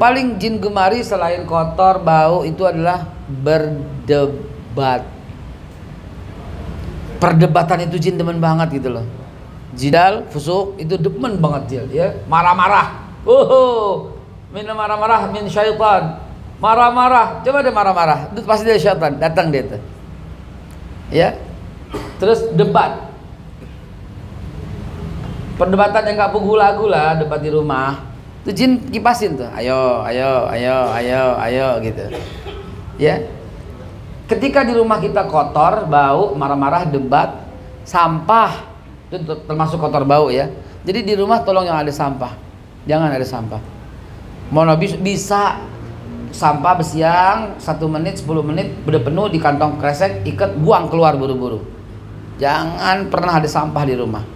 paling jin gemari selain kotor, bau, itu adalah berdebat. Perdebatan itu jin demen banget gitu loh. Jidal, fusuk itu demen banget dia, ya. Marah-marah. Min marah-marah min syaitan. Marah-marah, coba deh marah-marah. Itu pasti dari syaitan, datang dia tuh. Ya. Terus debat. Perdebatan yang gak gula-gula, debat di rumah. Itu jin kipasin tuh. Ayo gitu. Ya. Ketika di rumah kita kotor, bau, marah-marah, debat, sampah, itu termasuk kotor bau ya. Jadi di rumah tolong yang ada sampah. Jangan ada sampah. Mau bisa sampah bersiang 1 menit, 10 menit udah penuh di kantong kresek, ikat, buang keluar buru-buru. Jangan pernah ada sampah di rumah.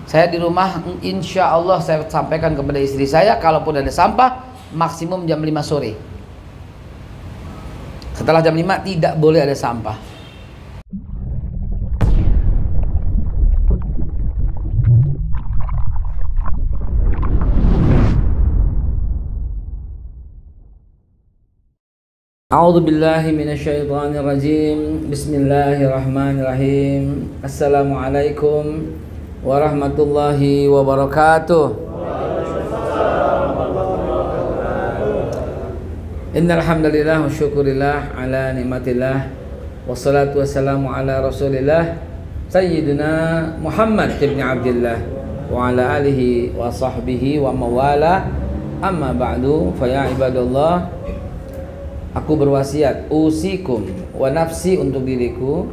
Saya di rumah insya Allah saya sampaikan kepada istri saya, kalaupun ada sampah maksimum jam 5 sore. Setelah jam 5 tidak boleh ada sampah. A'udzu billahi minasyaitonir rajim. Bismillahirrahmanirrahim. Assalamualaikum warahmatullahi wabarakatuh. Innal hamdalillah wa syukurillah ala nikmatillah wassalatu wassalamu ala rasulillah sayyidina Muhammad ibn Abdillah wa ala alihi wa sahbihi wa mawala. Amma ba'du, fa ya ibadallah, aku berwasiat usikum wa nafsi untuk diriku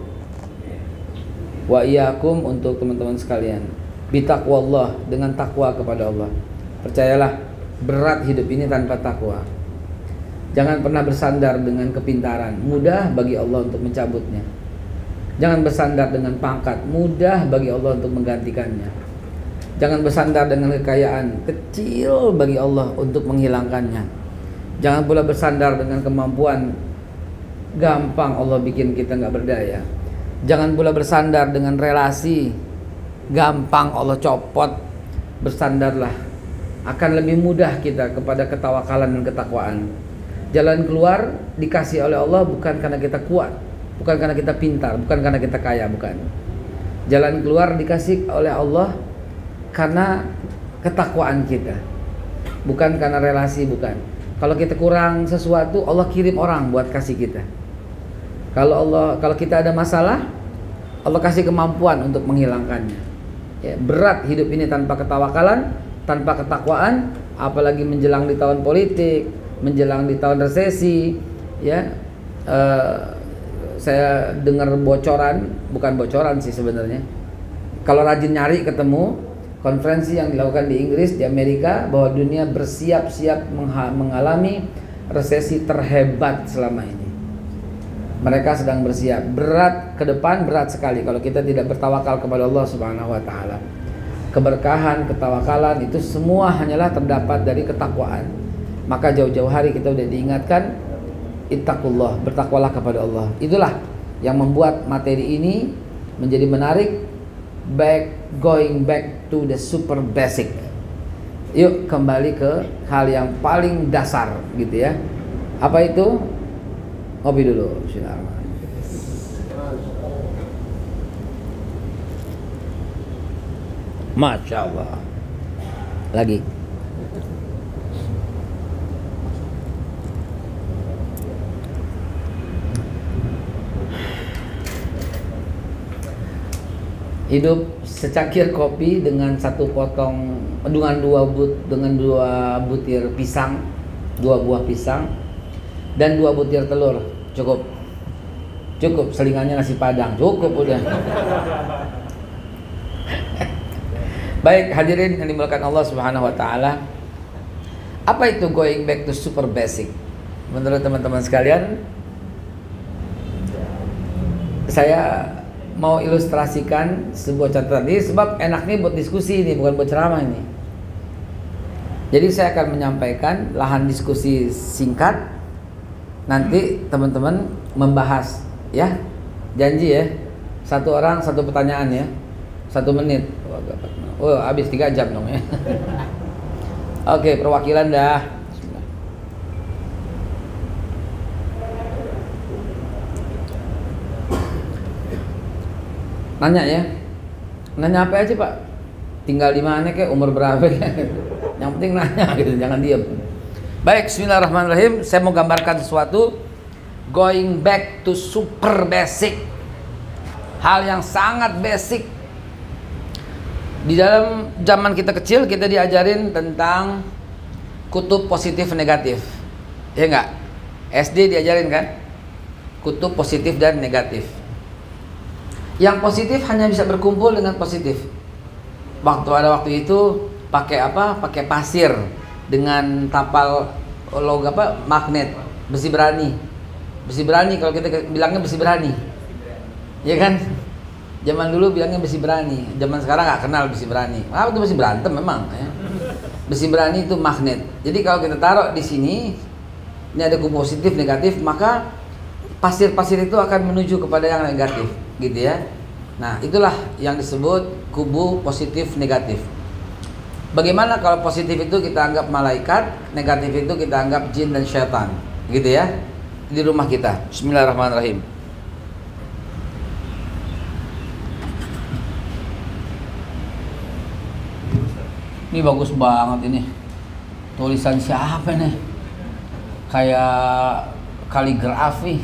wa iyyakum untuk teman-teman sekalian bitaqwallah, dengan takwa kepada Allah. Percayalah, berat hidup ini tanpa takwa. Jangan pernah bersandar dengan kepintaran, mudah bagi Allah untuk mencabutnya. Jangan bersandar dengan pangkat, mudah bagi Allah untuk menggantikannya. Jangan bersandar dengan kekayaan, kecil bagi Allah untuk menghilangkannya. Jangan pula bersandar dengan kemampuan, gampang Allah bikin kita nggak berdaya. Jangan pula bersandar dengan relasi, gampang Allah copot. Bersandarlah, akan lebih mudah kita kepada ketawakalan dan ketakwaan. Jalan keluar dikasih oleh Allah bukan karena kita kuat, bukan karena kita pintar, bukan karena kita kaya, bukan. Jalan keluar dikasih oleh Allah karena ketakwaan kita, bukan karena relasi, bukan. Kalau kita kurang sesuatu, Allah kirim orang buat kasih kita. Kalau kita ada masalah, Allah kasih kemampuan untuk menghilangkannya. Ya, berat hidup ini tanpa ketawakalan, tanpa ketakwaan, apalagi menjelang di tahun politik, menjelang di tahun resesi, ya. Saya dengar bocoran, bukan bocoran sih sebenarnya. Kalau rajin nyari ketemu konferensi yang dilakukan di Inggris, di Amerika, bahwa dunia bersiap-siap mengalami resesi terhebat selama ini. Mereka sedang bersiap. Berat ke depan, berat sekali kalau kita tidak bertawakal kepada Allah Subhanahu wa taala. Keberkahan, ketawakalan itu semua hanyalah terdapat dari ketakwaan. Maka jauh-jauh hari kita udah diingatkan, ittaqullah, bertakwalah kepada Allah. Itulah yang membuat materi ini menjadi menarik. Going back to the super basic. Yuk kembali ke hal yang paling dasar gitu ya. Apa itu? Ngopi dulu. Masya Allah. Lagi. Hidup secangkir kopi dengan satu potong, dengan dua butir pisang, 2 buah pisang, dan 2 butir telur, cukup. Selingannya nasi padang, cukup udah. Baik hadirin yang dimuliakan Allah Subhanahu wa taala. Apa itu going back to super basic? Menurut teman-teman sekalian, saya mau ilustrasikan sebuah catatan ini sebab enak nih buat diskusi ini, bukan buat ceramah ini. Jadi saya akan menyampaikan lahan diskusi singkat. Nanti teman-teman membahas ya. Janji ya. 1 orang 1 pertanyaan ya. 1 menit. Oh, habis 3 jam dong ya. Oke, perwakilan dah. Nanya ya. Nanya apa aja Pak? Tinggal di mana kayak, umur berapa kayak. Yang penting nanya gitu, jangan diam. Baik, bismillahirrahmanirrahim. Saya mau gambarkan sesuatu. Going back to super basic. Hal yang sangat basic. Di dalam zaman kita kecil kita diajarin tentang kutub positif negatif. Ya enggak? SD diajarin kan? Kutub positif dan negatif. Yang positif hanya bisa berkumpul dengan positif. Waktu itu pakai apa? Pakai pasir dengan tapal magnet, besi berani. Besi berani, kalau kita bilangnya besi berani. Ya kan? Zaman dulu bilangnya besi berani. Zaman sekarang nggak kenal besi berani. Apa itu besi berantem memang ya. Besi berani itu magnet. Jadi kalau kita taruh di sini, ini ada kubu positif, negatif, maka pasir-pasir itu akan menuju kepada yang negatif, gitu ya. Nah, itulah yang disebut kubu positif negatif. Bagaimana kalau positif itu kita anggap malaikat, negatif itu kita anggap jin dan syaitan, gitu ya. Di rumah kita. Bismillahirrahmanirrahim. Ini bagus banget ini. Tulisan siapa nih? Kayak kaligrafi.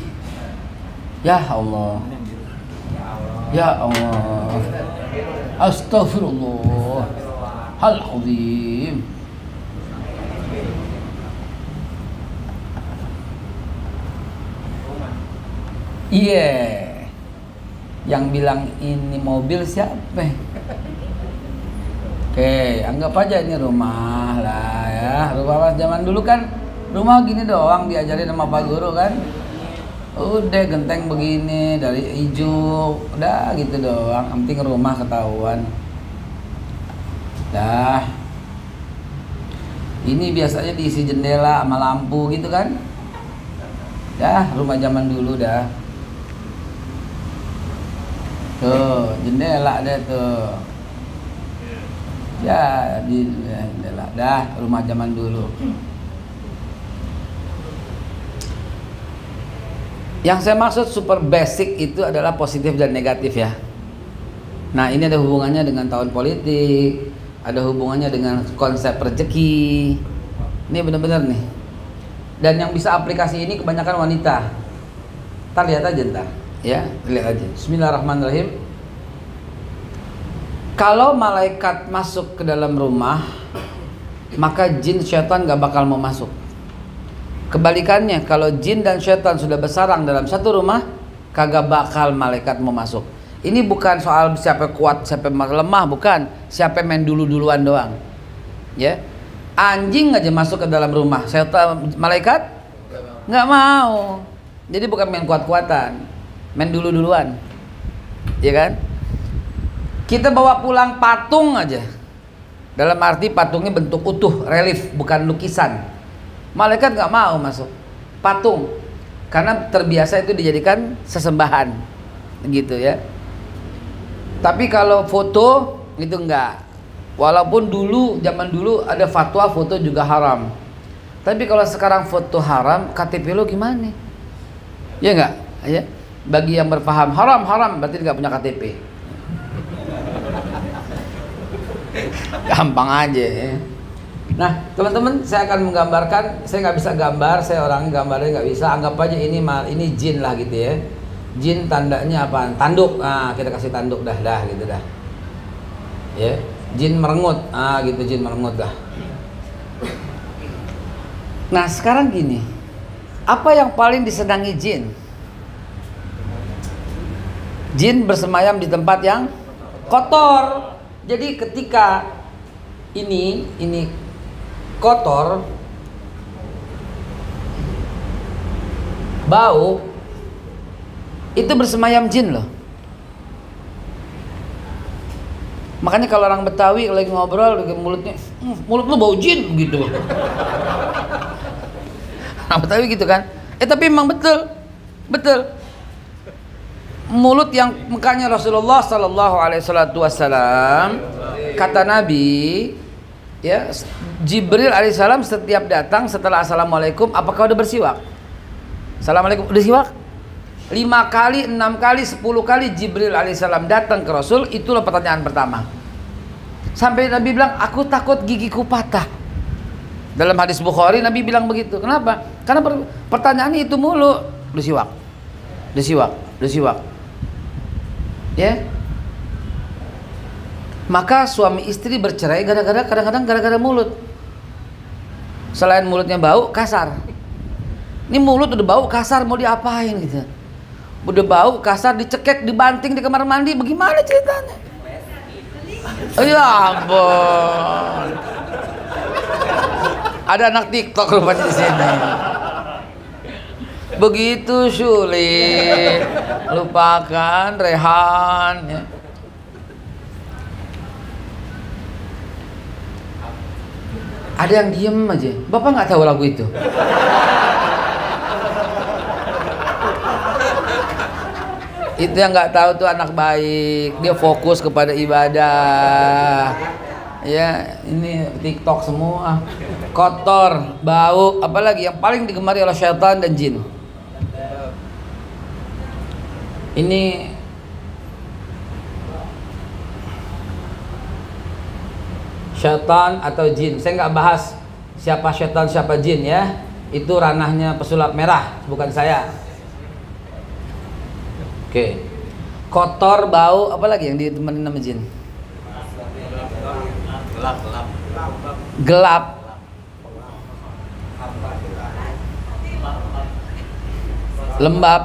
Ya Allah. Ya Allah. Astagfirullah. Al-Azim. Iya. Yang bilang ini mobil siapa? Oke, anggap aja ini rumah lah ya. Rumah zaman dulu kan rumah gini doang diajarin sama Pak Guru kan. Udah genteng begini dari hijau, udah gitu doang. Yang penting rumah ketahuan. Dah. Ini biasanya diisi jendela sama lampu gitu kan. Dah, rumah zaman dulu dah. Tuh, jendela deh tuh. Ya, di jendela. Dah, rumah zaman dulu. Yang saya maksud super basic itu adalah positif dan negatif ya. Nah, ini ada hubungannya dengan tahun politik, ada hubungannya dengan konsep rezeki. Ini benar-benar nih. Dan yang bisa aplikasi ini kebanyakan wanita. Ntar lihat aja ntar. Ya, lihat aja. Bismillahirrahmanirrahim. Kalau malaikat masuk ke dalam rumah, maka jin syaitan gak bakal mau masuk. Kebalikannya, kalau jin dan syaitan sudah bersarang dalam satu rumah, kagak bakal malaikat mau masuk. Ini bukan soal siapa kuat, siapa lemah, bukan. Siapa main duluan doang. Ya, anjing aja masuk ke dalam rumah, syaitan, malaikat nggak mau. Jadi bukan main kuat-kuatan, main duluan, ya kan? Kita bawa pulang patung aja, dalam arti patungnya bentuk utuh, relief, bukan lukisan. Malaikat nggak mau masuk patung, karena terbiasa itu dijadikan sesembahan, gitu ya. Tapi kalau foto itu enggak. Walaupun dulu, zaman dulu ada fatwa foto juga haram. Tapi kalau sekarang foto haram, KTP lo gimana? Ya enggak? Ya. Bagi yang berpaham haram berarti nggak punya KTP. Gampang aja ya. Nah, teman-teman, saya akan menggambarkan. Saya nggak bisa gambar, saya orang gambarnya nggak bisa. Anggap aja ini jin lah gitu ya. Jin tandanya apa? Tanduk. Nah, kita kasih tanduk dah gitu dah. Ya, jin merengut. Ah, gitu, jin merengut dah. Nah, sekarang gini. Apa yang paling disenangi jin? Jin bersemayam di tempat yang kotor. Jadi ketika ini kotor, bau, itu bersemayam jin loh. Makanya kalau orang Betawi lagi ngobrol mulutnya, mulut lu bau jin gitu. Orang Betawi gitu kan. Tapi memang betul. Mulut yang mukanya Rasulullah sallallahu alaihi wasallam, kata Nabi, ya, Jibril alaihissalam setiap datang setelah assalamualaikum, apakah udah bersiwak? Assalamualaikum, udah siwak? 5 kali, 6 kali, 10 kali Jibril alaihissalam datang ke Rasul. Itulah pertanyaan pertama. Sampai Nabi bilang, aku takut gigiku patah. Dalam hadis Bukhari Nabi bilang begitu. Kenapa? Karena pertanyaannya itu mulu. Disiwak, ya. Maka suami istri bercerai kadang-kadang gara-gara mulut. Selain mulutnya bau, kasar. Ini mulut udah bau, kasar, mau diapain gitu. Udah bau, kasar, dicekek, dibanting di kamar mandi, bagaimana ceritanya? Ya ampun. Ada anak TikTok rupanya di sini. Begitu sulit. Lupakan, rehan ya. Ada yang diem aja. Bapak nggak tahu lagu itu? Itu yang nggak tahu tuh anak baik. Dia fokus kepada ibadah. Ya, ini TikTok semua. Kotor, bau, apalagi yang paling digemari oleh syaitan dan jin. Ini syaitan atau jin. Saya nggak bahas siapa syaitan siapa jin ya. Itu ranahnya pesulap merah, bukan saya. Oke. Kotor, bau, apalagi yang ditemenin sama jin? Gelap. Lembab.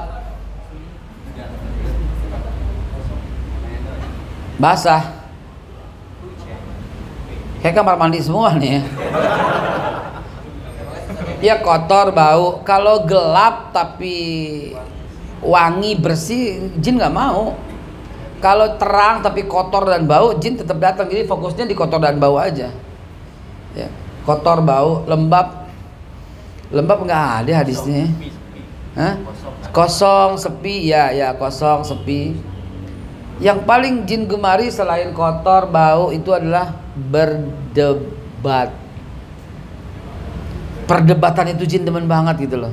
Basah. Kayak kamar mandi semua nih ya. Ya kotor, bau. Kalau gelap tapi wangi, bersih, jin nggak mau. Kalau terang tapi kotor dan bau, jin tetap datang. Jadi fokusnya di kotor dan bau aja. Ya. Kotor, bau, lembab. Lembab nggak ada hadisnya. Hah? Kosong, sepi, ya kosong, sepi. Yang paling jin gemari selain kotor, bau itu adalah berdebat. Perdebatan itu jin demen banget gitu loh.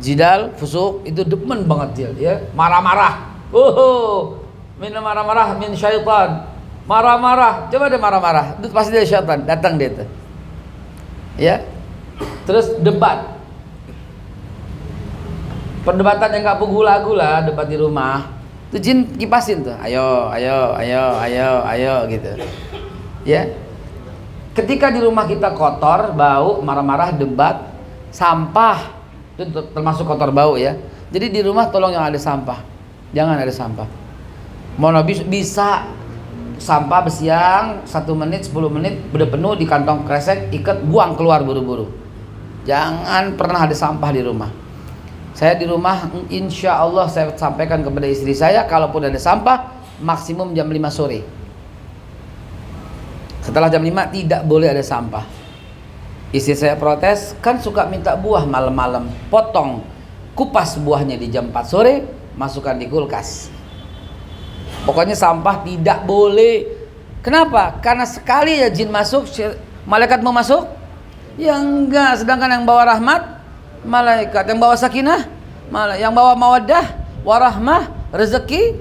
Jidal, fusuk itu demen banget dia, ya. Marah-marah. Min marah-marah min syaitan. Marah-marah, coba deh marah-marah. Itu pasti dari syaitan, datang dia tuh. Ya. Terus debat. Perdebatan yang enggak bergula-gula, debat di rumah. Itu jin kipasin tuh. Ayo gitu. Ya. Ketika di rumah kita kotor, bau, marah-marah, debat, sampah, itu termasuk kotor bau ya. Jadi di rumah tolong yang ada sampah. Jangan ada sampah. Mau bisa sampah bersiang 1 menit 10 menit udah penuh di kantong kresek, ikat, buang keluar buru-buru. Jangan pernah ada sampah di rumah. Saya di rumah insya Allah saya sampaikan kepada istri saya, kalaupun ada sampah maksimum jam 5 sore. Setelah jam 5 tidak boleh ada sampah. Istri saya protes, kan suka minta buah malam-malam. Potong, kupas buahnya di jam 4 sore, masukkan di kulkas. Pokoknya sampah tidak boleh. Kenapa? Karena sekali ya jin masuk, malaikat mau masuk? Ya enggak. Sedangkan yang bawa rahmat, malaikat. Yang bawa sakinah, yang bawa mawaddah, warahmah, rezeki,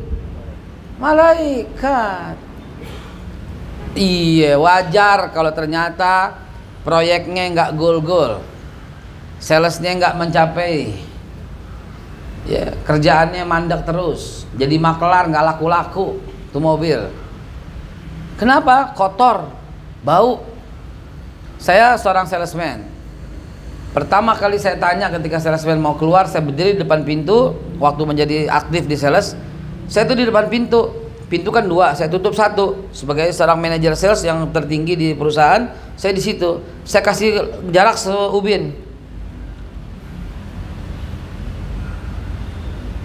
malaikat. Iya, wajar kalau ternyata proyeknya nggak gol-gol, salesnya nggak mencapai, ya kerjaannya mandek terus, jadi makelar nggak laku-laku tuh mobil. Kenapa? Kotor, bau. Saya seorang salesman. Pertama kali saya tanya ketika salesman mau keluar, saya berdiri di depan pintu. Waktu menjadi aktif di sales, saya tuh di depan pintu. Pintu kan 2, saya tutup 1. Sebagai seorang manajer sales yang tertinggi di perusahaan, saya di situ. Saya kasih jarak seubin.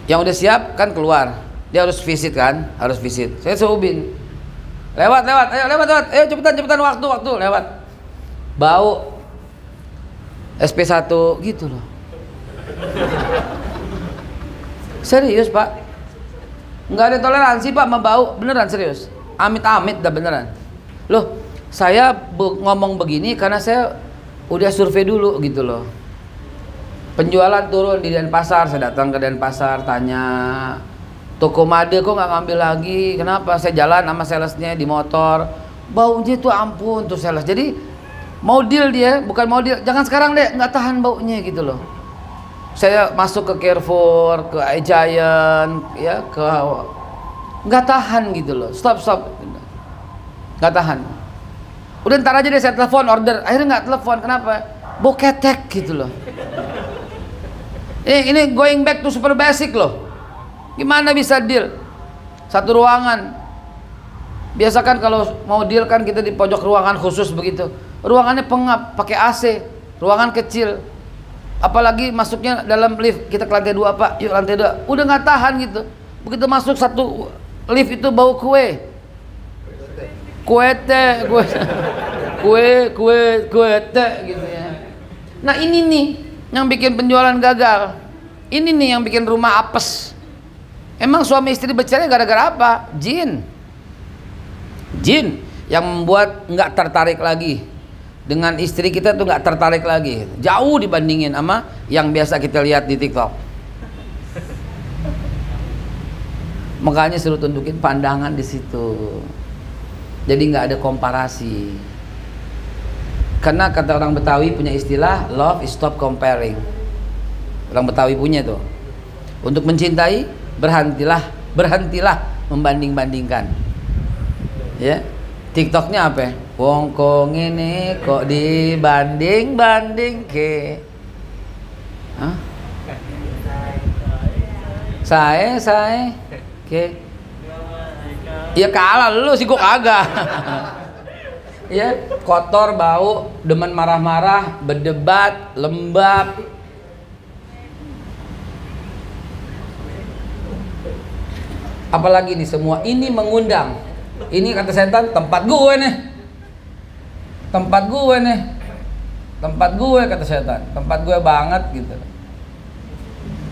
Yang udah siap kan keluar. Dia harus visit kan, harus visit. Saya seubin. Lewat, ayo cepetan waktu lewat. Bau SP1 gitu loh. Serius Pak, nggak ada toleransi Pak sama bau, beneran serius. Amit-amit dah beneran. Loh, saya ngomong begini karena saya udah survei dulu gitu loh. Penjualan turun di Denpasar, saya datang ke Denpasar tanya, toko Made kok nggak ngambil lagi, kenapa? Saya jalan sama salesnya di motor, baunya tuh ampun tuh sales. Jadi mau deal dia, bukan mau deal, jangan sekarang deh, nggak tahan baunya gitu loh. Saya masuk ke Carrefour, ke iGiant, ya ke, nggak tahan gitu loh, stop, nggak tahan. Udah ntar aja deh saya telepon order, akhirnya nggak telepon, kenapa? Bau ketek gitu loh. Ini going back to super basic loh. Gimana bisa deal? Satu ruangan. Biasakan kalau mau deal kan kita di pojok ruangan khusus begitu. Ruangannya pengap, pakai AC, ruangan kecil. Apalagi masuknya dalam lift, kita ke lantai 2 Pak, yuk lantai 2. Udah nggak tahan gitu. Begitu masuk satu lift itu bau kue. Kue teh gitu ya. Nah ini nih yang bikin penjualan gagal. Ini nih yang bikin rumah apes. Emang suami istri bercerai gara-gara apa? Jin yang membuat nggak tertarik lagi dengan istri kita tuh, nggak tertarik lagi, jauh dibandingin sama yang biasa kita lihat di TikTok. Makanya suruh tunjukin pandangan di situ. Jadi nggak ada komparasi. Karena kata orang Betawi punya istilah love is stop comparing. Orang Betawi punya tuh. Untuk mencintai berhentilah membanding-bandingkan. Ya. TikToknya apa? Wong kok ngene kok dibanding-banding ke. Hah? Saya ke. Ya kalah lu sih, gua kagak. Ya, kotor, bau, demen marah-marah, berdebat, lembab. Apalagi nih, semua ini mengundang. Ini kata setan, tempat gue nih. Tempat gue nih. Tempat gue kata setan, tempat gue banget gitu.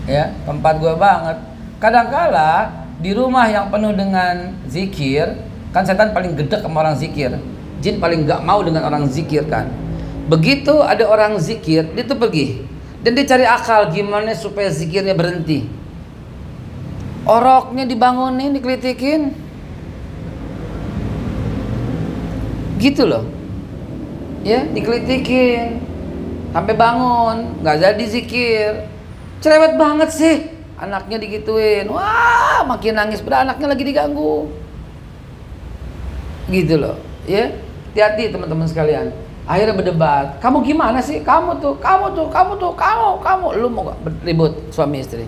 Ya, tempat gue banget. Kadangkala di rumah yang penuh dengan zikir, kan setan paling gedek sama orang zikir. Jin paling gak mau dengan orang zikir kan. Begitu ada orang zikir, dia tuh pergi dan dia cari akal gimana supaya zikirnya berhenti. Oroknya dibangunin, dikelitikin, gitu loh. Ya, dikelitikin sampai bangun, nggak jadi zikir. Cerewet banget sih, anaknya digituin. Wah, makin nangis, padahal anaknya lagi diganggu. Gitu loh, ya. Hati-hati teman-teman sekalian. Akhirnya berdebat. Kamu gimana sih? Kamu. Lu mau gak ribut suami istri?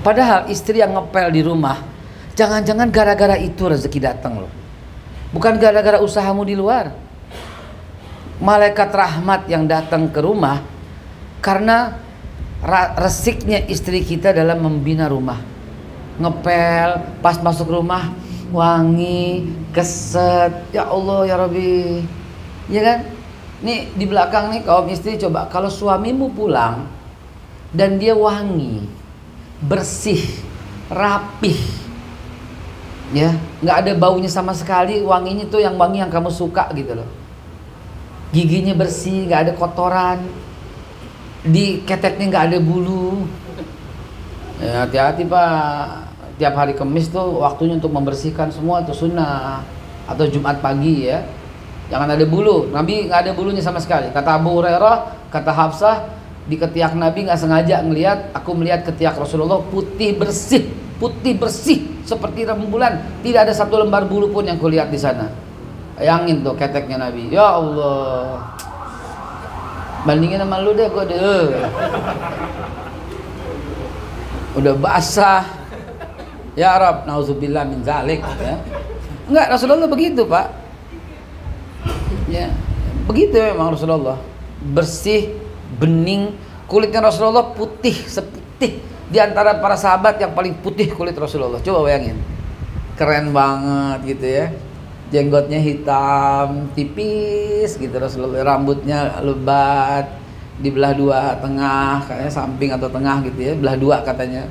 Padahal istri yang ngepel di rumah, jangan-jangan gara-gara itu rezeki datang loh. Bukan gara-gara usahamu di luar. Malaikat rahmat yang datang ke rumah karena resiknya istri kita dalam membina rumah. Ngepel, pas masuk rumah wangi, keset, ya Allah ya Rabbi, ya kan? Nih di belakang nih kaum istri, coba kalau suamimu pulang dan dia wangi, bersih, rapih, ya, nggak ada baunya sama sekali, wanginya tuh yang wangi yang kamu suka gitu loh. Giginya bersih, nggak ada kotoran, di keteknya nggak ada bulu. Ya, hati-hati Pak. Tiap hari Kamis tuh waktunya untuk membersihkan semua tuh sunnah, atau Jumat pagi ya. Jangan ada bulu. Nabi nggak ada bulunya sama sekali. Kata Abu Hurairah, kata Hafsah, di ketiak Nabi nggak sengaja ngelihat, aku melihat ketiak Rasulullah putih bersih seperti rembulan. Tidak ada satu lembar bulu pun yang kulihat di sana. Bayangin tuh keteknya Nabi. Ya Allah. Bandingin sama lu deh, gue deh. Udah basah. Ya Rab, nauzubillah min zalik ya. Enggak, Rasulullah begitu Pak. Ya, begitu memang Rasulullah. Bersih, bening, kulitnya Rasulullah putih, seputih di antara para sahabat yang paling putih kulit Rasulullah. Coba bayangin. Keren banget gitu ya. Jenggotnya hitam, tipis gitu Rasulullah. Rambutnya lebat, dibelah dua tengah, kayaknya samping atau tengah gitu ya, belah dua katanya.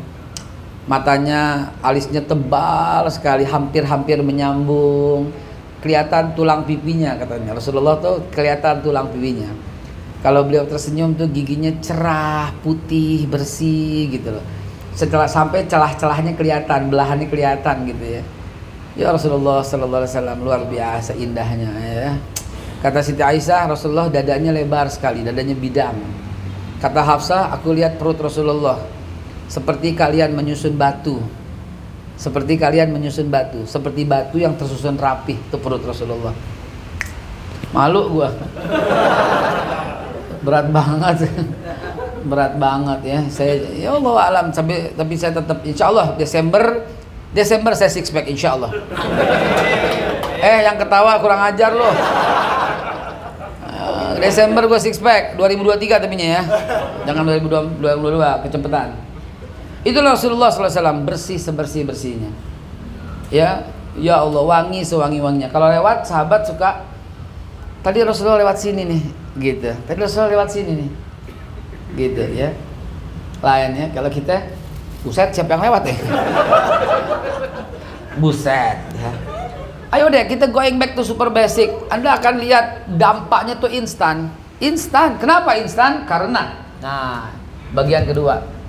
Matanya, alisnya tebal sekali, hampir-hampir menyambung. Kelihatan tulang pipinya katanya. Rasulullah tuh kelihatan tulang pipinya. Kalau beliau tersenyum tuh giginya cerah, putih, bersih gitu loh. Setelah sampai celah-celahnya kelihatan, belahannya kelihatan gitu ya. Ya Rasulullah sallallahu alaihi wasallam, luar biasa indahnya ya. Kata Siti Aisyah, Rasulullah dadanya lebar sekali, dadanya bidang. Kata Hafsah, aku lihat perut Rasulullah seperti kalian menyusun batu. Seperti kalian menyusun batu, seperti batu yang tersusun rapih, itu perut Rasulullah. Malu gua. Berat banget. Berat banget ya. Saya ya Allah alam, tapi saya tetap insyaallah Desember saya six pack insyaallah. Yang ketawa kurang ajar loh. Desember gua six pack 2023 tapi ya. Jangan 2022 kecepatan. Itulah Rasulullah SAW, bersih sebersih-bersihnya. Ya Allah, wangi sewangi-wanginya. Kalau lewat sahabat suka, tadi Rasulullah lewat sini nih, gitu. Tadi Rasulullah lewat sini nih, gitu ya. Lain ya, kalau kita, buset siapa yang lewat ya? Buset ya. Ayo deh kita going back to super basic. Anda akan lihat dampaknya tuh instan. Instan. Kenapa instan? Karena, nah bagian kedua.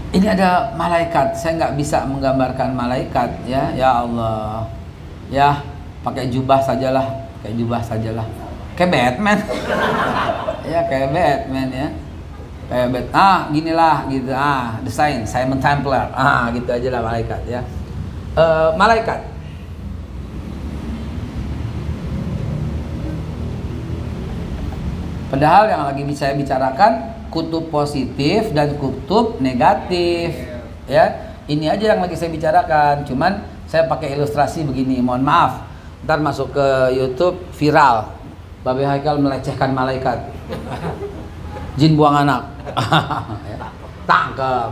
Ini ada malaikat. Saya nggak bisa menggambarkan malaikat ya. Ya Allah. Ya pakai jubah sajalah. Kayak Batman. Ya kayak Batman ya. Kayak ginilah gitu. Desain Simon Templar. Gitu aja lah malaikat ya. Malaikat. Padahal yang lagi saya bicarakan kutub positif dan kutub negatif ya. Ini aja yang lagi saya bicarakan, cuman saya pakai ilustrasi begini, mohon maaf ntar masuk ke YouTube viral Babe Haikal melecehkan malaikat, jin buang anak. Tangkep.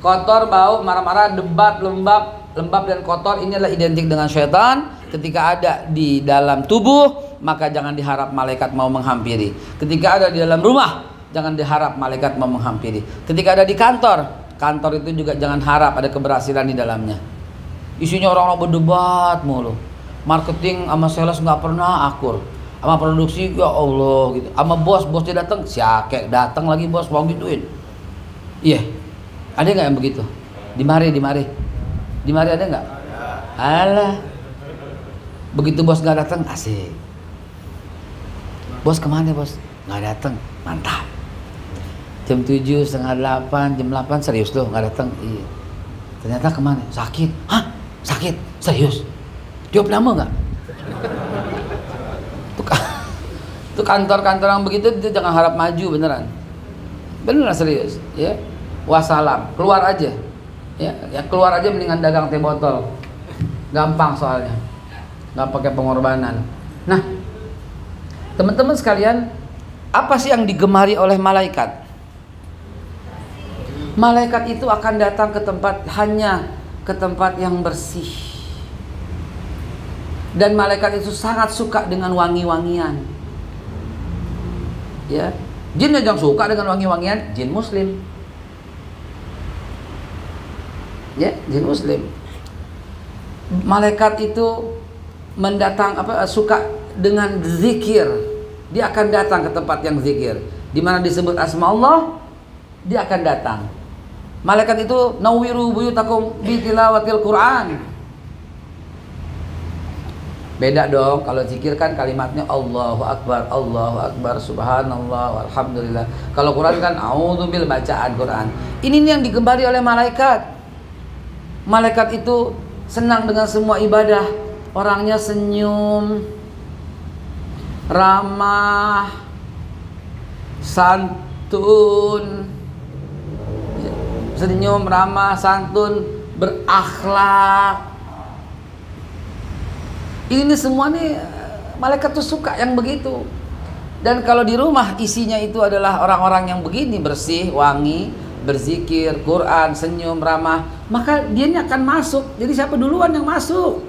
Kotor, bau, marah-marah, debat, lembab dan kotor, ini adalah identik dengan syaitan. Ketika ada di dalam tubuh, maka jangan diharap malaikat mau menghampiri. Ketika ada di dalam rumah, jangan diharap malaikat mau menghampiri. Ketika ada di kantor itu juga jangan harap ada keberhasilan di dalamnya. Isinya orang-orang berdebat mulu. Marketing sama sales nggak pernah akur. Sama produksi ya Allah gitu. Sama bosnya datang, siake datang lagi bos mau gituin. Iya. Ada nggak yang begitu? Di mari ada nggak? Alah. Begitu bos nggak datang, asik. Bos kemana bos? Nggak datang, mantap. Jam 7, setengah 8, jam 8 serius loh nggak datang. Iya. Ternyata kemana? Sakit. Hah? Sakit? Serius? Jawab nama nggak? Tuh kantor-kantor yang begitu itu jangan harap maju beneran. Beneran serius, ya. Wassalam, keluar aja. Ya keluar aja mendingan dagang teh botol. Gampang soalnya. Nggak pakai pengorbanan. Nah, teman-teman sekalian, apa sih yang digemari oleh malaikat? Malaikat itu akan datang hanya ke tempat yang bersih. Dan malaikat itu sangat suka dengan wangi-wangian. Ya, jin yang suka dengan wangi-wangian, jin muslim. Ya, jin muslim. Malaikat itu suka dengan zikir. Dia akan datang ke tempat yang zikir. Di mana disebut asma Allah, dia akan datang. Malaikat itu nawwiru buyutakum bi tilawatil Quran. Beda dong, kalau zikir kan kalimatnya Allahu Akbar, Subhanallah, Alhamdulillah. Kalau Quran kan a'udzubil bacaan Quran. Ini yang digemari oleh malaikat. Malaikat itu senang dengan semua ibadah. Orangnya senyum, ramah, santun. Senyum, ramah, santun, berakhlak. Ini semua nih malaikat tuh suka yang begitu. Dan kalau di rumah isinya itu adalah orang-orang yang begini, bersih, wangi, berzikir, Quran, senyum, ramah, maka dia ini akan masuk. Jadi siapa duluan yang masuk?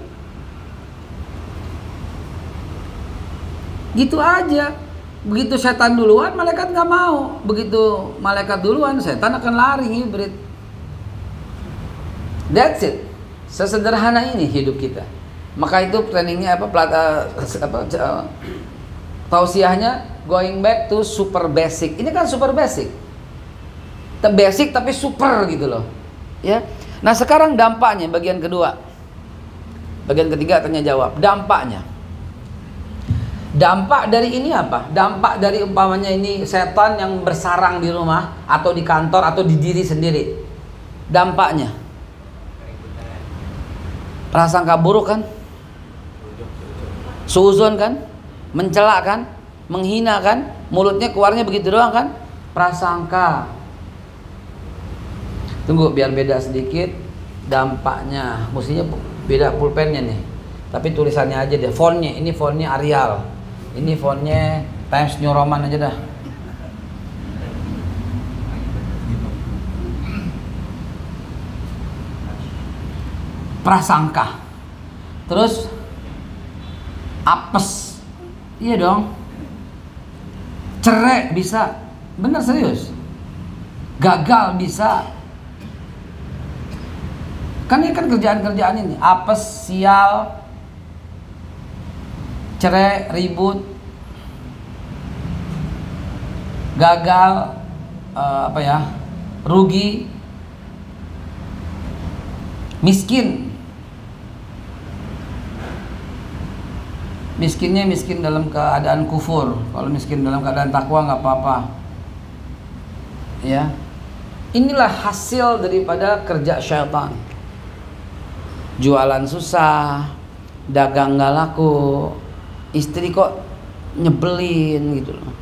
Gitu aja. Begitu setan duluan, malaikat nggak mau. Begitu malaikat duluan, setan akan lari hibrid. That's it. Sesederhana ini hidup kita. Maka itu trainingnya tausiahnya Going back to super basic. Ini kan super basic. Basic tapi super gitu loh. Ya. Nah, sekarang dampaknya bagian kedua. Bagian ketiga tanya jawab. Dampaknya. Dampak dari ini apa? Dampak dari umpamanya ini setan yang bersarang di rumah atau di kantor atau di diri sendiri. Dampaknya. Prasangka buruk kan? Suuzon kan? Mencela kan? Menghina kan? Mulutnya keluarnya begitu doang kan? Prasangka. Tunggu biar beda sedikit dampaknya. Mestinya beda pulpennya nih. Tapi tulisannya aja deh. Fontnya, ini fontnya Arial. Ini fontnya Times New Roman aja dah. Prasangka. Terus apes. Iya dong. Cerai bisa. Bener serius. Gagal bisa. Kan ini kan kerjaan-kerjaan ini. Apes, sial, cerai, ribut, gagal, rugi, miskin. Miskinnya miskin dalam keadaan kufur. Kalau miskin dalam keadaan takwa nggak apa-apa. Ya, inilah hasil daripada kerja syaitan. Jualan susah, dagang nggak laku, istri kok nyebelin gitu loh.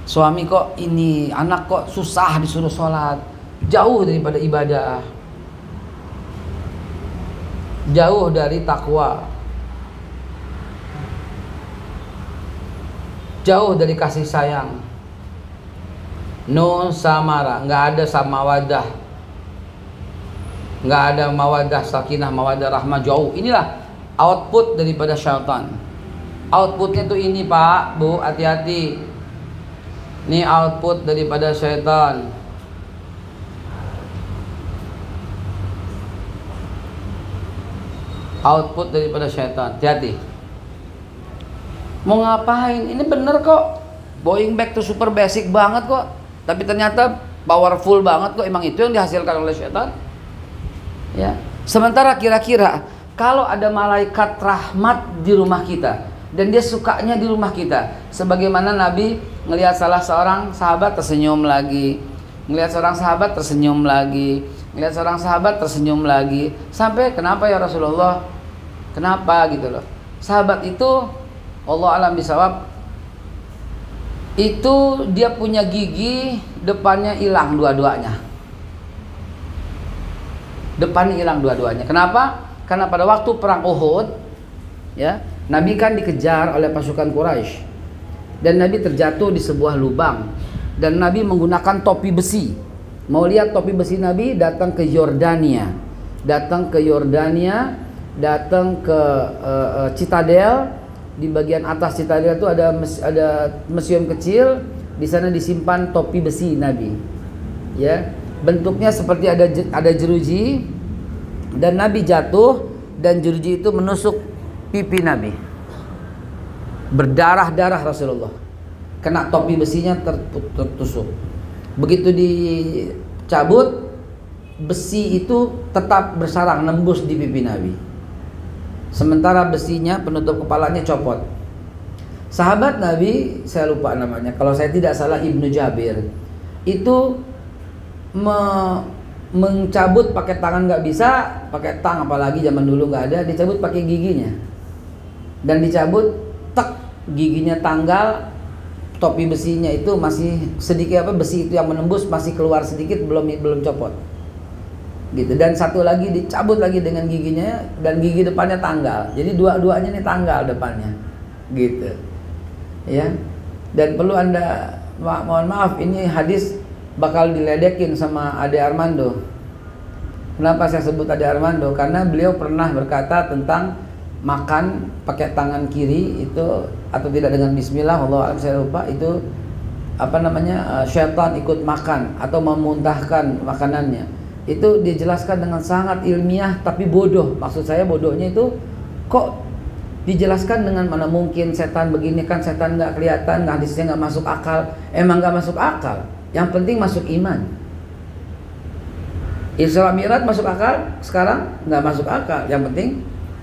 Suami kok ini, anak kok susah disuruh sholat, jauh daripada ibadah, jauh dari takwa, jauh dari kasih sayang. No samara, nggak ada samawadah, nggak ada mawadah, sakinah, mawadah, rahmah, jauh. Inilah output daripada syaitan. Outputnya tuh ini Pak, Bu, hati-hati. Ini output daripada syaitan. Output daripada syaitan, hati-hati. Mau ngapain? Ini bener kok. Going back to super basic banget kok. Tapi ternyata powerful banget kok. Emang itu yang dihasilkan oleh syaitan. Ya. Sementara kira-kira kalau ada malaikat rahmat di rumah kita dan dia sukanya di rumah kita, sebagaimana Nabi ngelihat salah seorang sahabat tersenyum lagi, ngelihat seorang sahabat tersenyum lagi, ngelihat seorang sahabat tersenyum lagi, sampai kenapa ya Rasulullah? Kenapa gitu loh? Sahabat itu Allah alam bisawab, itu dia punya gigi depannya hilang dua-duanya. Depannya hilang dua-duanya. Kenapa? Karena pada waktu perang Uhud, ya, Nabi kan dikejar oleh pasukan Quraisy dan Nabi terjatuh di sebuah lubang dan Nabi menggunakan topi besi. Mau lihat topi besi Nabi? Datang ke Yordania, datang ke Citadel. Di bagian atas Citadel itu ada museum kecil. Di sana disimpan topi besi Nabi. Ya, bentuknya seperti ada jeruji dan Nabi jatuh dan jeruji itu menusuk pipi Nabi. Berdarah-darah Rasulullah. Kena topi besinya tertusuk. Begitu dicabut, besi itu tetap bersarang nembus di pipi Nabi. Sementara besinya penutup kepalanya copot. Sahabat Nabi, saya lupa namanya, kalau saya tidak salah Ibnu Jabir, itu mencabut pakai tangan nggak bisa, pakai tang apalagi zaman dulu nggak ada, dicabut pakai giginya. Dan dicabut, tek, giginya tanggal, topi besinya itu masih sedikit besi itu yang menembus masih keluar sedikit, belum copot. Gitu. Dan satu lagi dicabut lagi dengan giginya dan gigi depannya tanggal. Jadi dua-duanya nih tanggal depannya. Gitu. Ya. Dan perlu Anda mohon maaf, ini hadis bakal diledekin sama Ade Armando. Kenapa saya sebut Ade Armando? Karena beliau pernah berkata tentang makan pakai tangan kiri itu atau tidak dengan bismillah, Allah saya lupa, itu syaitan ikut makan atau memuntahkan makanannya. Itu dijelaskan dengan sangat ilmiah tapi bodoh. Maksud saya bodohnya itu kok Dijelaskan dengan mana mungkin setan begini, kan setan nggak kelihatan, hadisnya nggak masuk akal. Emang nggak masuk akal. Yang penting masuk iman. Isra Mi'raj masuk akal? Sekarang nggak masuk akal. Yang penting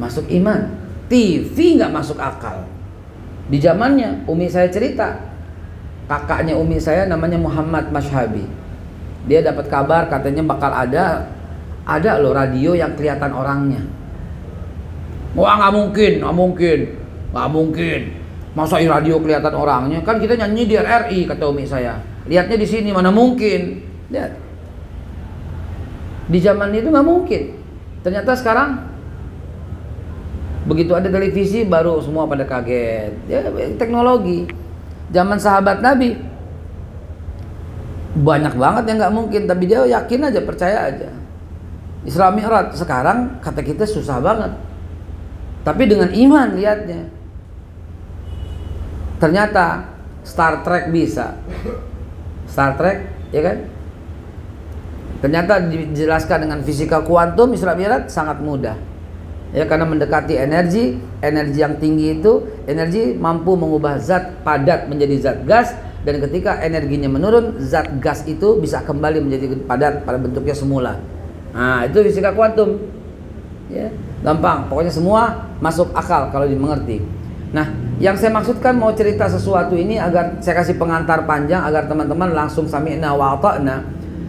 masuk iman. TV nggak masuk akal. Di zamannya umi saya cerita, kakaknya umi saya namanya Muhammad Mashhabi. Dia dapat kabar katanya bakal ada loh radio yang kelihatan orangnya. Wah, nggak mungkin. Masa radio kelihatan orangnya? Kan kita nyanyi di RRI, kata umi saya. Lihatnya di sini, mana mungkin? Lihat. Di zaman itu nggak mungkin. Ternyata sekarang begitu ada televisi baru semua pada kaget. Ya, teknologi. Zaman sahabat Nabi banyak banget yang nggak mungkin, tapi dia yakin aja, percaya aja. Isra Mi'raj sekarang kata kita susah banget. Tapi dengan iman lihatnya. Ternyata Star Trek bisa. Star Trek, ya kan? Ternyata dijelaskan dengan fisika kuantum Isra Mi'raj sangat mudah. Ya, karena mendekati energi yang tinggi itu, energi mampu mengubah zat padat menjadi zat gas, dan ketika energinya menurun, zat gas itu bisa kembali menjadi padat pada bentuknya semula. Nah, itu fisika kuantum. Ya, gampang, pokoknya semua masuk akal kalau dimengerti. Nah, yang saya maksudkan mau cerita sesuatu ini agar saya kasih pengantar panjang agar teman-teman langsung sami'na wa ata'na.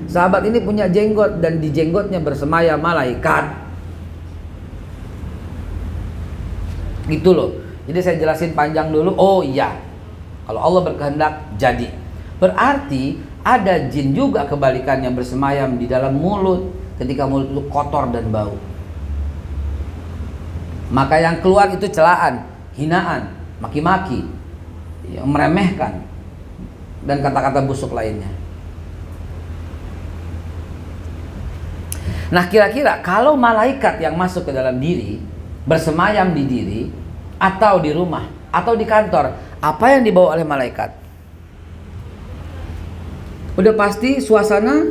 Sahabat ini punya jenggot dan di jenggotnya bersemaya malaikat. Gitu loh. Jadi saya jelasin panjang dulu. Oh iya, kalau Allah berkehendak jadi. Berarti ada jin juga kebalikannya bersemayam di dalam mulut ketika mulut itu kotor dan bau. Maka yang keluar itu celaan, hinaan, maki-maki, yang meremehkan, dan kata-kata busuk lainnya. Nah, kira-kira kalau malaikat yang masuk ke dalam diri, bersemayam di diri, atau di rumah, atau di kantor, apa yang dibawa oleh malaikat? Udah pasti suasana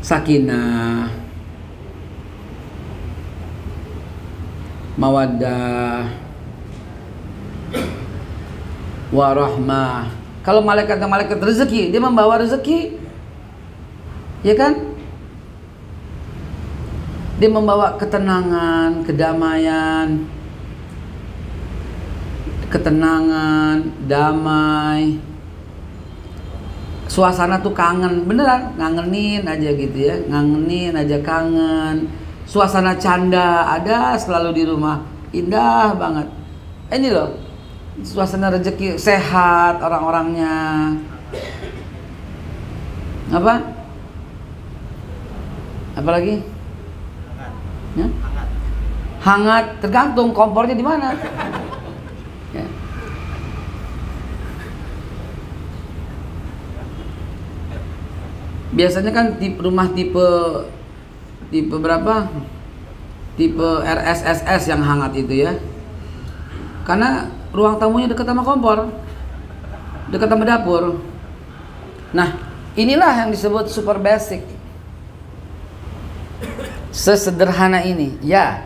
sakinah, mawaddah, warahmah. Kalau malaikat rezeki, dia membawa rezeki, ya kan? Dia membawa ketenangan, ketenangan, damai. Suasana tuh kangen, beneran, ngangenin aja gitu ya, ngangenin aja, kangen. Suasana canda ada selalu di rumah, indah banget. Ini loh, suasana rezeki, sehat orang-orangnya. Apa lagi? Ya? Hangat, tergantung kompornya di mana. Ya. Biasanya kan rumah tipe berapa? Tipe RSSS yang hangat itu ya. Karena ruang tamunya dekat sama kompor, dekat sama dapur. Nah, inilah yang disebut super basic. Sesederhana ini, ya.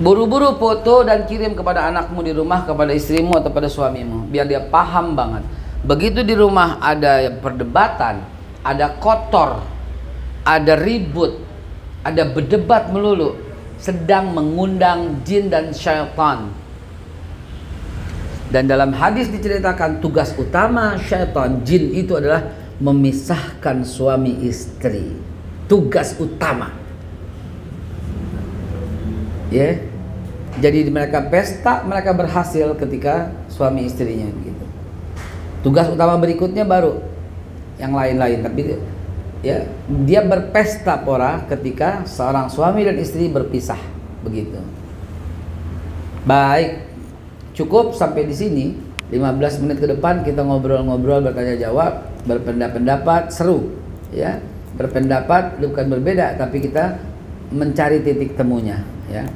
Buru-buru foto dan kirim kepada anakmu di rumah, kepada istrimu atau pada suamimu, biar dia paham banget. Begitu di rumah ada perdebatan, ada kotor, ada ribut, ada berdebat melulu, sedang mengundang jin dan syaitan. Dan dalam hadis diceritakan tugas utama syaitan, jin itu adalah memisahkan suami istri. Tugas utama. Ya. Jadi mereka pesta, mereka berhasil ketika suami istrinya begitu. Tugas utama berikutnya baru yang lain-lain, tapi ya, dia berpesta pora ketika seorang suami dan istri berpisah begitu. Baik, cukup sampai di sini. 15 menit ke depan kita ngobrol-ngobrol, bertanya jawab, berpendapat, seru ya. Berpendapat bukan berbeda, tapi kita mencari titik temunya ya.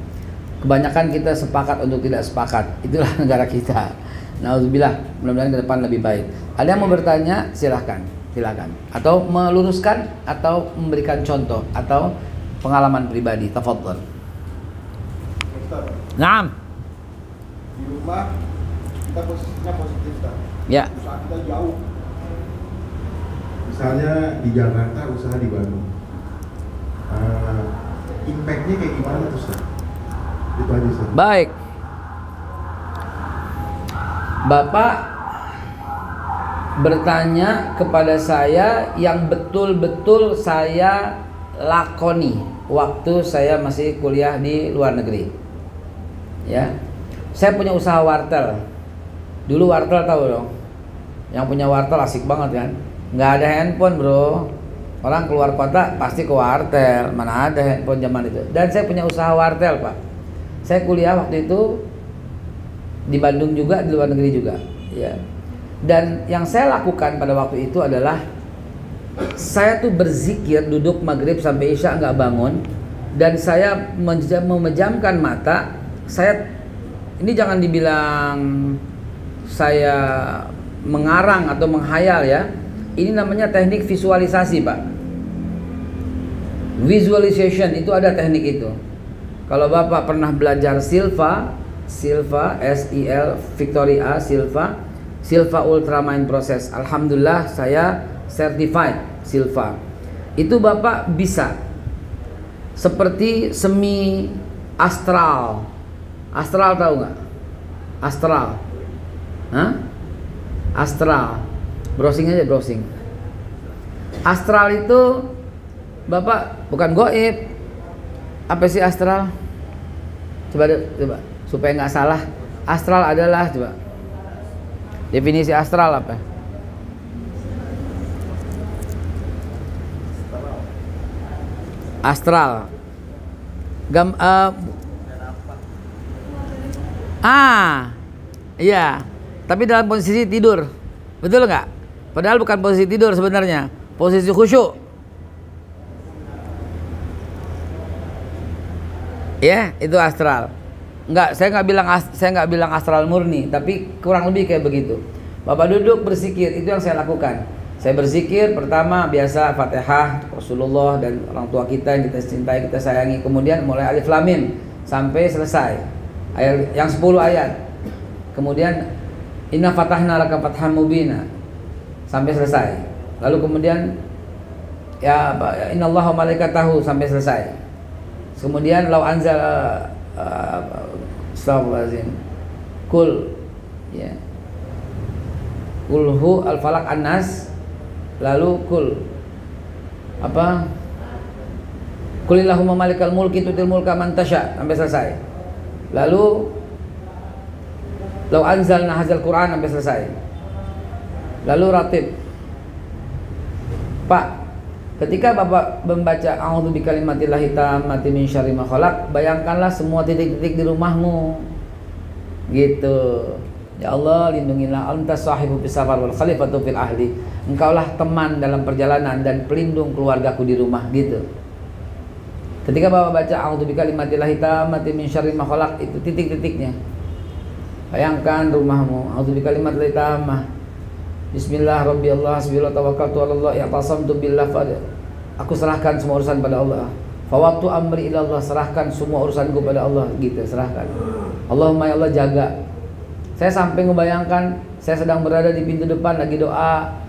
Kebanyakan kita sepakat untuk tidak sepakat. Itulah negara kita. Nauzubillah, mudah-mudahan ke depan lebih baik. Ada yang mau bertanya, silakan. Atau meluruskan, atau memberikan contoh, atau pengalaman pribadi. Tafadhol. Ustaz, Naam. di rumah kita posisinya positif, Ustaz. Ya. Usaha kita jauh. Misalnya di Jakarta, usaha di Bandung. Impact-nya kayak gimana tuh, Ustaz? Itu aja, Ustaz. Baik. Bapak bertanya kepada saya yang betul-betul saya lakoni waktu saya masih kuliah di luar negeri. Ya. Saya punya usaha wartel. Dulu wartel tahu dong. Yang punya wartel asik banget kan. Nggak ada handphone, bro. Orang keluar kota pasti ke wartel. Mana ada handphone zaman itu. Dan saya punya usaha wartel, Pak. Saya kuliah waktu itu di Bandung juga, di luar negeri juga, ya. Dan yang saya lakukan pada waktu itu adalah saya tuh berzikir, duduk maghrib sampai isya nggak bangun, dan saya memejamkan mata. Saya ini jangan dibilang saya mengarang atau menghayal ya. Ini namanya teknik visualisasi, Pak. Visualization itu ada teknik itu. Kalau Bapak pernah belajar Silva, S-I-L, Victoria, Silva Ultramind Process. Alhamdulillah saya certified Silva. Itu Bapak bisa seperti semi astral. Astral tahu nggak? Astral. Hah? Astral. Browsing aja, browsing. Astral itu Bapak bukan goib. Apa sih astral? Coba supaya nggak salah. Astral adalah, coba definisi astral apa? Astral iya, tapi dalam posisi tidur, betul nggak? Padahal bukan posisi tidur sebenarnya, posisi khusyuk. Ya, itu astral. Enggak, saya nggak bilang astral murni, tapi kurang lebih kayak begitu. Bapak duduk berzikir, itu yang saya lakukan. Saya berzikir pertama biasa Fatihah, Rasulullah dan orang tua kita yang kita cintai, kita sayangi. Kemudian mulai Alif Lam Mim sampai selesai. Yang 10 ayat. Kemudian Inna fatahna laka fathan mubina sampai selesai. Lalu kemudian ya Innallaha wa malaikatahu sampai selesai. Kemudian lau anzal astagfirullahaladzim kul ya kulhu al-falak an-nas, lalu kul apa kulillahumma malikal mulki tutil mulka man tasha sampai selesai. Lalu lau anzalna hadzal Quran sampai selesai. Lalu ratib. Pak, ketika Bapak membaca a'udzu bikalimatillahi tammati min syarri ma khalaq, bayangkanlah semua titik-titik di rumahmu. Gitu. Ya Allah, lindungilah anta sahibu fis safar wal khalifatu fil ahli. Engkaulah teman dalam perjalanan dan pelindung keluargaku di rumah, gitu. Ketika Bapak baca a'udzu bikalimatillahi tammati min syarri ma khalaq, itu titik-titiknya. Bayangkan rumahmu, a'udzu bikalimatillahi tammah. Bismillah rabbi Allah hasbiyallah tawakkaltu 'alallah i'tasamtu billah. Aku serahkan semua urusan pada Allah. Fawattu amri ila Allah, serahkan semua urusanku pada Allah, gitu, serahkan. Allahumma ya Allah jaga. Saya sampai membayangkan saya sedang berada di pintu depan lagi doa,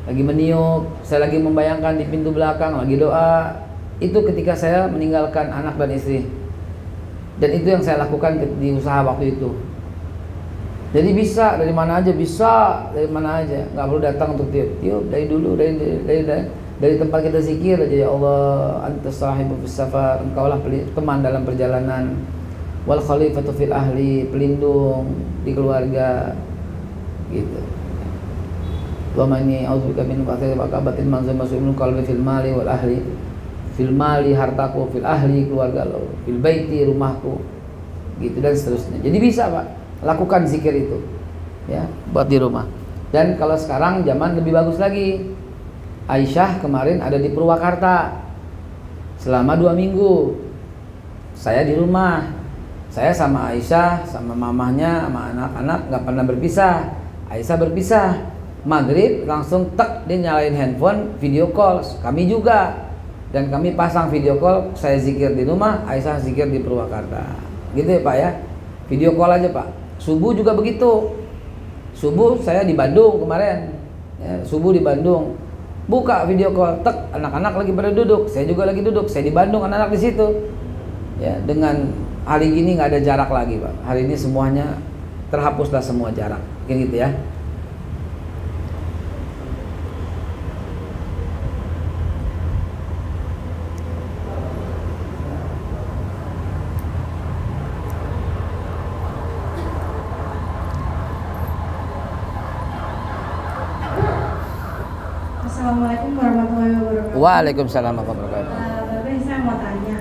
lagi meniup, saya lagi membayangkan di pintu belakang lagi doa. Itu ketika saya meninggalkan anak dan istri. Dan itu yang saya lakukan di usaha waktu itu. Jadi bisa dari mana aja, bisa dari mana aja, nggak perlu datang untuk tiup dari dulu, dari tempat kita zikir aja. Ya Allah, anta sahibu fis safar, engkaulah teman dalam perjalanan, wal khalifatu fil ahli, pelindung di keluarga, gitu. Wa mani a'udzubika min qatil wa qabatin manzum masumul qalbi fil mali wal ahli, fil mali hartaku, fil ahli keluarga lo, fil baiti rumahku, gitu dan seterusnya. Jadi bisa Pak lakukan zikir itu ya buat di rumah. Dan kalau sekarang zaman lebih bagus lagi. Aisyah kemarin ada di Purwakarta selama 2 minggu. Saya di rumah. Saya sama Aisyah, sama mamahnya, sama anak-anak nggak pernah berpisah. Aisyah berpisah. Maghrib langsung tek dia nyalain handphone, video call. Kami juga dan kami pasang video call, saya zikir di rumah, Aisyah zikir di Purwakarta. Gitu ya Pak ya. Video call aja Pak. Subuh juga begitu. Subuh saya di Bandung kemarin. Ya, subuh di Bandung. Buka video call, tek, anak-anak lagi pada duduk, saya juga lagi duduk, saya di Bandung, anak-anak di situ. Ya, dengan hari ini nggak ada jarak lagi Pak. Hari ini semuanya terhapuslah semua jarak. Kayak gitu ya. Assalamualaikum warahmatullahi wabarakatuh. Waalaikumsalam warahmatullahi wabarakatuh. Bapak, saya mau tanya,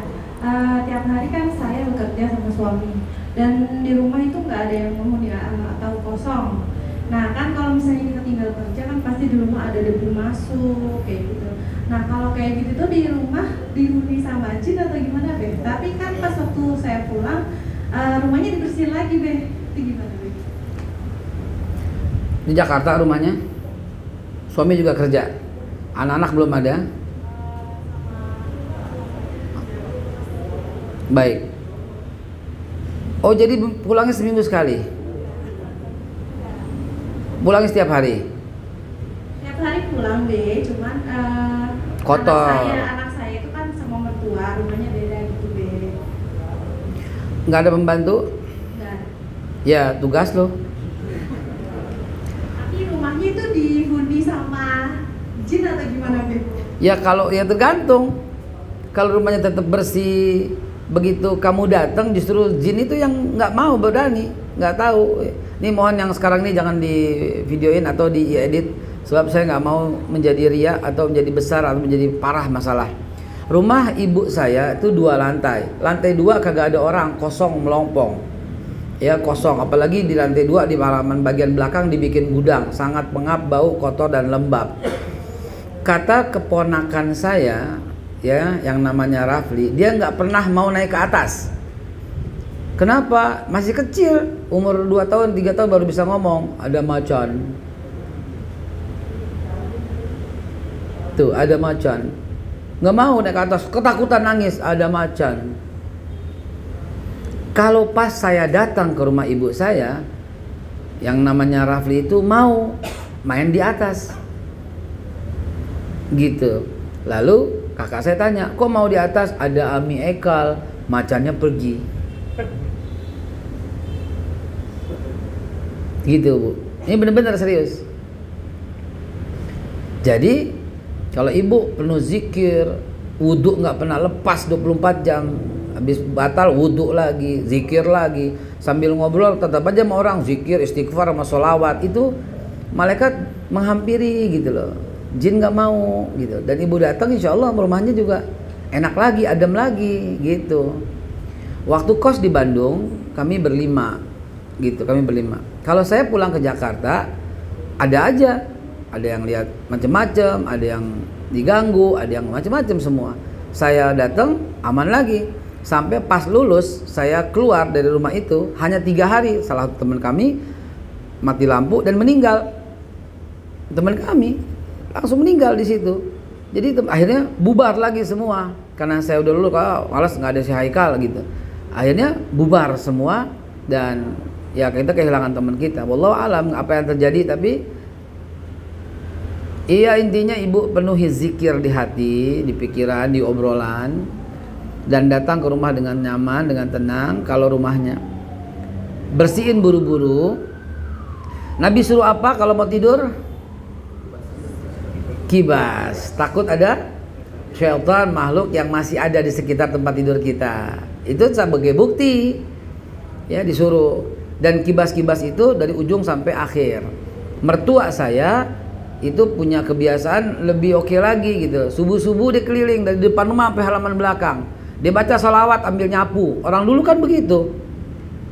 tiap hari kan saya bekerja sama suami dan di rumah itu nggak ada yang menghuni atau kosong. Nah kan kalau misalnya kita tinggal kerja kan pasti di rumah ada debu masuk kayak gitu. Nah kalau kayak gitu tuh di rumah dihuni sama jin atau gimana Be? Tapi kan pas waktu saya pulang rumahnya dibersihin lagi Be. Itu gimana Be? Di Jakarta rumahnya, suami juga kerja, anak-anak belum ada. Baik. Oh jadi pulangnya seminggu sekali? Pulangnya setiap hari? Setiap hari pulang Be, cuman kotor. Anak saya itu kan sama mertua, rumahnya beda gitu Be. Nggak ada pembantu? Dan Ya tugas lo. tapi rumahnya itu dihuni sama jin atau gimana Be? Ya kalau ya tergantung. Kalau rumahnya tetap bersih, begitu kamu datang justru jin itu yang nggak mau berani, nggak tahu. Ini mohon yang sekarang ini jangan di videoin atau diedit, sebab saya nggak mau menjadi ria atau menjadi besar atau menjadi parah masalah. Rumah ibu saya itu 2 lantai, lantai 2 kagak ada orang, kosong melompong, ya kosong. Apalagi di lantai 2 di halaman bagian belakang dibikin gudang, sangat pengap, bau, kotor dan lembab. Kata keponakan saya, ya yang namanya Rafli, dia nggak pernah mau naik ke atas. Kenapa? Masih kecil, umur 2 tahun, 3 tahun baru bisa ngomong. Ada macan. Tuh, ada macan. Nggak mau naik ke atas, ketakutan nangis, ada macan. Kalau pas saya datang ke rumah ibu saya, yang namanya Rafli itu mau main di atas. Gitu. Lalu kakak saya tanya, kok mau di atas? Ada Ami Ekal, macannya pergi. Gitu Bu, ini benar-benar serius. Jadi kalau ibu penuh zikir, wudhu nggak pernah lepas 24 jam, habis batal wudhu lagi, zikir lagi, sambil ngobrol tetap aja sama orang, zikir, istighfar, sama sholawat, itu malaikat menghampiri gitu loh. Jin nggak mau gitu, dan ibu datang insya Allah rumahnya juga enak lagi, adem lagi gitu. Waktu kos di Bandung kami berlima gitu, kami berlima. Kalau saya pulang ke Jakarta ada aja, ada yang lihat macam-macam, ada yang diganggu, ada yang macam-macam semua. Saya datang aman lagi, sampai pas lulus saya keluar dari rumah itu hanya 3 hari. Salah satu teman kami mati lampu dan meninggal, teman kami langsung meninggal di situ. Jadi akhirnya bubar lagi semua, karena saya udah lulus, malas nggak ada si Haikal gitu. Akhirnya bubar semua dan ya kita kehilangan teman kita. Wallahu alam apa yang terjadi, tapi iya intinya ibu penuhi zikir di hati, di pikiran, di obrolan, dan datang ke rumah dengan nyaman, dengan tenang. Kalau rumahnya bersihin buru-buru. Nabi suruh apa kalau mau tidur? Kibas. Takut ada syaitan, makhluk yang masih ada di sekitar tempat tidur kita. Itu sebagai bukti ya disuruh. Dan kibas-kibas itu dari ujung sampai akhir. Mertua saya itu punya kebiasaan lebih oke lagi gitu. Subuh-subuh dia keliling dari depan rumah sampai halaman belakang. Dia baca salawat ambil nyapu. Orang dulu kan begitu.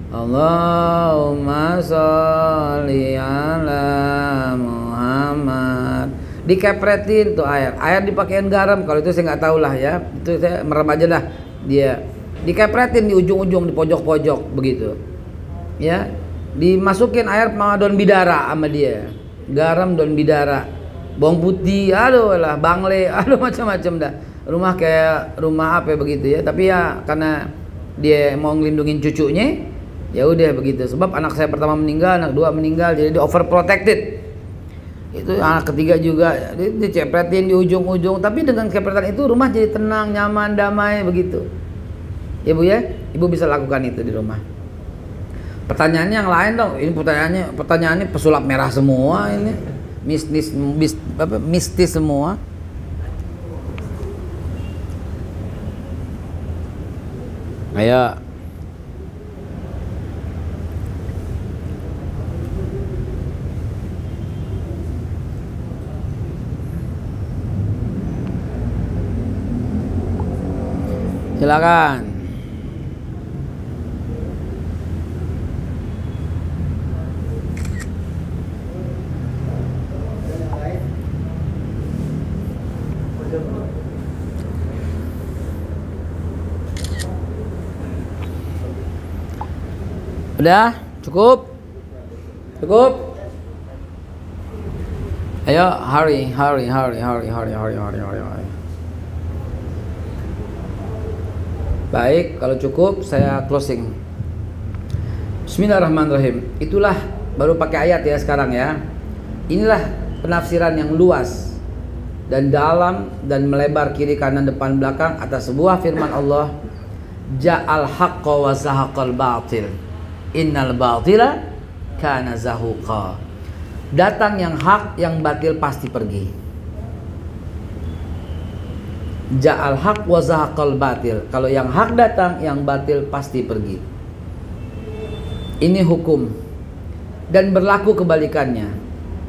Allahumma sholli ala Muhammad. Dikepretin tuh air. Air dipakein garam. Kalau itu saya nggak tahu lah ya. Itu saya merem aja lah. Dia dikepretin di ujung-ujung, di pojok-pojok begitu. Ya, dimasukin air sama daun bidara sama dia, garam, daun bidara, bawang putih, aduh lah, bangle, aduh macam-macam dah. rumah kayak rumah apa begitu ya, tapi ya karena dia mau ngelindungin cucunya, ya udah begitu. Sebab anak saya pertama meninggal, anak dua meninggal, jadi dia overprotected. Itu anak ketiga juga dicepretin di ujung-ujung, tapi dengan cepretan itu rumah jadi tenang, nyaman, damai begitu. Ya Bu ya, Ibu bisa lakukan itu di rumah. Pertanyaannya yang lain dong. Ini pertanyaannya pesulap merah semua ini. Mistis semua. Ayo. Silakan. Udah? Cukup? Cukup? Ayo, hurry. Baik, kalau cukup saya closing. Bismillahirrahmanirrahim. Itulah baru pakai ayat ya sekarang ya. Inilah penafsiran yang luas dan dalam dan melebar kiri kanan depan belakang atas sebuah firman Allah, Ja'al haqqa wa zahaqal batil. Innal batila kana zahuqa. Datang yang hak, yang batil pasti pergi. Ja'al haq wa zahaqal batil. Kalau yang hak datang, yang batil pasti pergi. Ini hukum. Dan berlaku kebalikannya.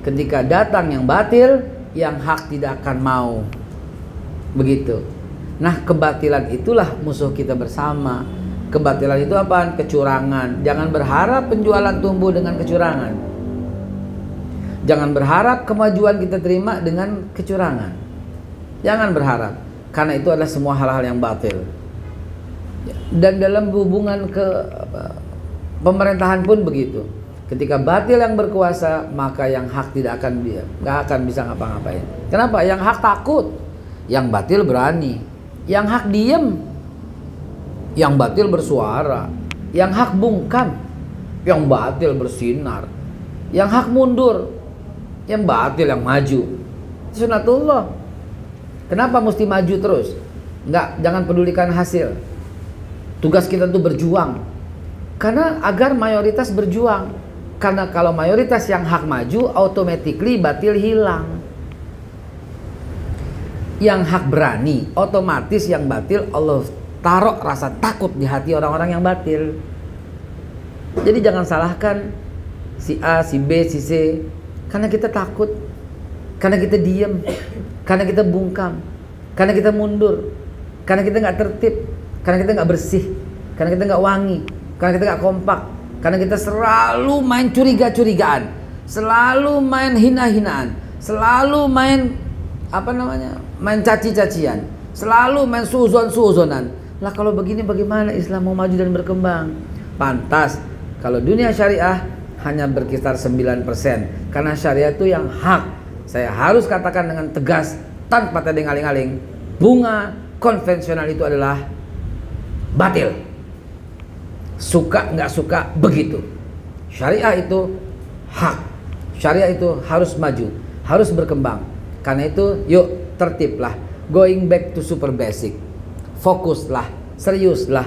Ketika datang yang batil, yang hak tidak akan mau. Begitu. Nah, kebatilan itulah musuh kita bersama. Kebatilan itu apaan? Kecurangan. Jangan berharap penjualan tumbuh dengan kecurangan. Jangan berharap kemajuan kita terima dengan kecurangan. Jangan berharap. Karena itu adalah semua hal-hal yang batil. Dan dalam hubungan pemerintahan pun begitu. Ketika batil yang berkuasa, maka yang hak tidak akan bisa ngapa-ngapain. Kenapa? Yang hak takut, yang batil berani. Yang hak diem, yang batil bersuara. Yang hak bungkam, yang batil bersinar. Yang hak mundur, yang batil yang maju. Sunatullah. Kenapa mesti maju terus? Jangan pedulikan hasil. Tugas kita tuh berjuang. Karena agar mayoritas berjuang. Karena kalau mayoritas yang hak maju, automatically batil hilang. Yang hak berani, otomatis yang batil Allah taruh rasa takut di hati orang-orang yang batil. Jadi jangan salahkan si A, si B, si C. Karena kita takut. Karena kita diem. Karena kita bungkam, karena kita mundur, karena kita nggak tertib, karena kita nggak bersih, karena kita nggak wangi, karena kita nggak kompak, karena kita selalu main curiga-curigaan, selalu main hina-hinaan, selalu main main caci-cacian, selalu main suuzon-suuzonan. Lah kalau begini bagaimana Islam mau maju dan berkembang? Pantas kalau dunia syariah hanya berkisar 9%, karena syariah itu yang hak. Saya harus katakan dengan tegas, tanpa tedeng aling-aling, bunga konvensional itu adalah batil. Suka nggak suka begitu. Syariah itu hak. Syariah itu harus maju, harus berkembang. Karena itu yuk tertiblah, going back to super basic. Fokuslah, seriuslah,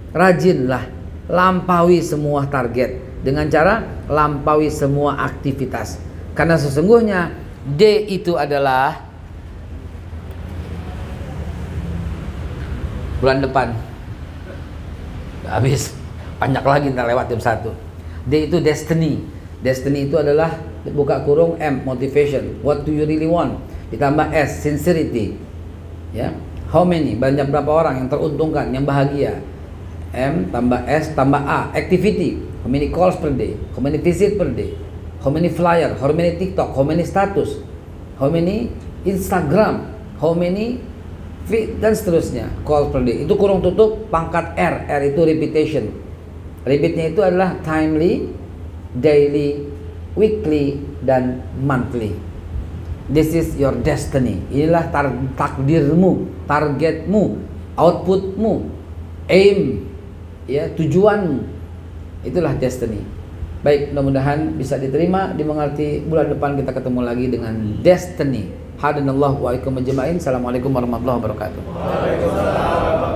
rajinlah, lampaui semua target dengan cara lampaui semua aktivitas. Karena sesungguhnya D itu adalah bulan depan. Habis, panjang lagi ntar lewat jam 1. D itu destiny. Destiny itu adalah buka kurung M, motivation. What do you really want? Ditambah S, sincerity. Ya, how many? Banyak berapa orang yang teruntungkan, yang bahagia. M tambah S tambah A, activity. How many calls per day? How many visit per day? How many flyer, how many TikTok, how many status, how many Instagram, how many feed, dan seterusnya. Call per day. Itu kurung tutup pangkat R. R itu repetition. Repeatnya itu adalah timely, daily, weekly, dan monthly. This is your destiny. Inilah takdirmu, targetmu, outputmu, aim, ya, tujuanmu. Itulah destiny. Baik, mudah-mudahan bisa diterima, dimengerti. Bulan depan kita ketemu lagi dengan destiny. Hadanallahu wa iyyakum ajma'in. Assalamualaikum warahmatullahi wabarakatuh. Waalaikumsalam.